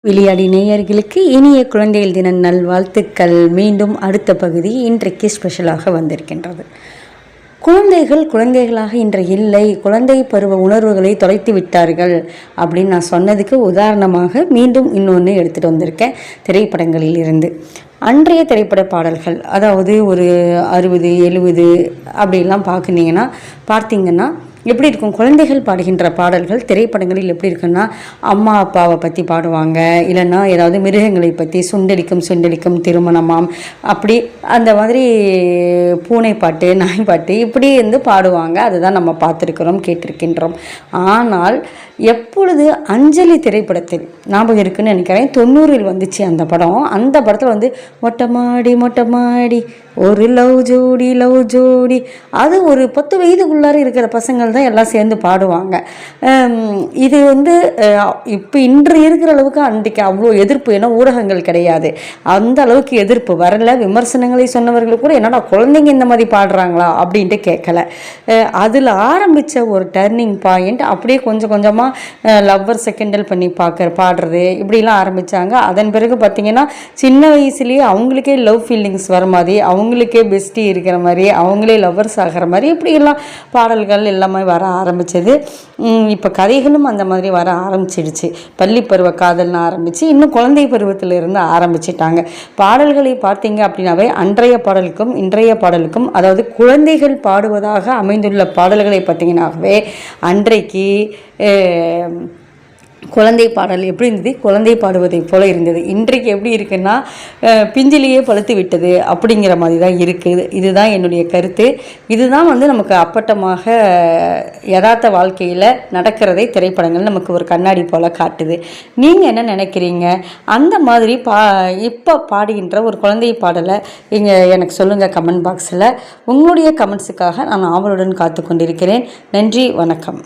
விளையாடி நேயர்களுக்கு இனிய குழந்தைகள் தின நல்வாழ்த்துக்கள். மீண்டும் அடுத்த பகுதி இன்றைக்கு ஸ்பெஷலாக வந்திருக்கின்றது. குழந்தைகள் குழந்தைகளாக இன்று இல்லை, குழந்தை பருவ உணர்வுகளை தொலைத்து விட்டார்கள் அப்படின்னு நான் சொன்னதுக்கு உதாரணமாக மீண்டும் இன்னொன்று எடுத்துகிட்டு வந்திருக்கேன். திரைப்படங்களில் இருந்து அன்றைய திரைப்பட பாடல்கள், அதாவது ஒரு 60 70 அப்படிலாம் பார்த்தீங்கன்னா எப்படி இருக்கும்? குழந்தைகள் பாடுகின்ற பாடல்கள் திரைப்படங்களில் எப்படி இருக்குன்னா, அம்மா அப்பாவை பற்றி பாடுவாங்க, இல்லைன்னா ஏதாவது மிருகங்களை பற்றி, சுண்டலிக்கும் திருமணமாம், அப்படி அந்த மாதிரி பூனை பாட்டு, நாய் பாட்டு இப்படி பாடுவாங்க. அதுதான் நம்ம பார்த்துருக்கிறோம், கேட்டிருக்கின்றோம். ஆனால் எப்பொழுது அஞ்சலி திரைப்படத்தில் ஞாபகம் இருக்குன்னு நினைக்கிறேன், 90ல் வந்துச்சு அந்த படம். அந்த படத்தில் மொட்டை மாடி ஒரு லவ் ஜோடி, அது ஒரு 10 வயதுக்குள்ளார இருக்கிற பசங்கள் தான் எல்லாம் சேர்ந்து பாடுவாங்க. இது இப்போ இன்று இருக்கிற அளவுக்கு அன்றைக்கு அவ்வளோ எதிர்ப்பு, ஏன்னா ஊடகங்கள் கிடையாது, அந்த அளவுக்கு எதிர்ப்பு வரல. விமர்சனங்களை சொன்னவர்கள் கூட என்னடா குழந்தைங்க இந்த மாதிரி பாடுறாங்களா அப்படின்ட்டு கேட்கல. அதில் ஆரம்பித்த ஒரு டர்னிங் பாயிண்ட் அப்படியே கொஞ்சம் கொஞ்சமாக லவ்வர் செகண்டல் பண்ணி பாடுறது இப்படிலாம் ஆரம்பித்தாங்க. அதன் பிறகு பார்த்திங்கன்னா சின்ன வயசுலேயே அவங்களுக்கே லவ் ஃபீலிங்ஸ் வர மாதிரி, அவங்களுக்கே பெஸ்டி இருக்கிற மாதிரி, அவங்களே லவ்வர்ஸ் ஆகிற மாதிரி இப்படியெல்லாம் பாடல்கள் எல்லாமே வர ஆரம்பித்தது. இப்போ கதைகளும் அந்த மாதிரி வர ஆரம்பிச்சிடுச்சு. பள்ளி பருவ காதல்னு ஆரம்பித்து இன்னும் குழந்தை பருவத்திலிருந்து ஆரம்பிச்சிட்டாங்க. பாடல்களை பார்த்தீங்க அப்படின்னாவே அன்றைய பாடலுக்கும் இன்றைய பாடலுக்கும், அதாவது குழந்தைகள் பாடுவதாக அமைந்துள்ள பாடல்களை பார்த்தீங்கன்னாவே அன்றைக்கு குழந்தை பாடல் எப்படி இருந்தது, குழந்தை பாடுவதை போல இருந்தது. இன்றைக்கு எப்படி இருக்குன்னா பிஞ்சிலேயே பழுத்து விட்டது அப்படிங்கிற மாதிரி தான் இருக்குது. இதுதான் என்னுடைய கருத்து. இதுதான் நமக்கு அப்பட்டமாக யதார்த்த வாழ்க்கையில் நடக்கிறதை திரைப்படங்கள் நமக்கு ஒரு கண்ணாடி போல் காட்டுது. நீங்கள் என்ன நினைக்கிறீங்க? அந்த மாதிரி இப்போ பாடுகின்ற ஒரு குழந்தை பாடலை எனக்கு சொல்லுங்கள் கமெண்ட் பாக்ஸில். உங்களுடைய கமெண்ட்ஸுக்காக நான் ஆவலுடன் காத்து கொண்டிருக்கிறேன். நன்றி, வணக்கம்.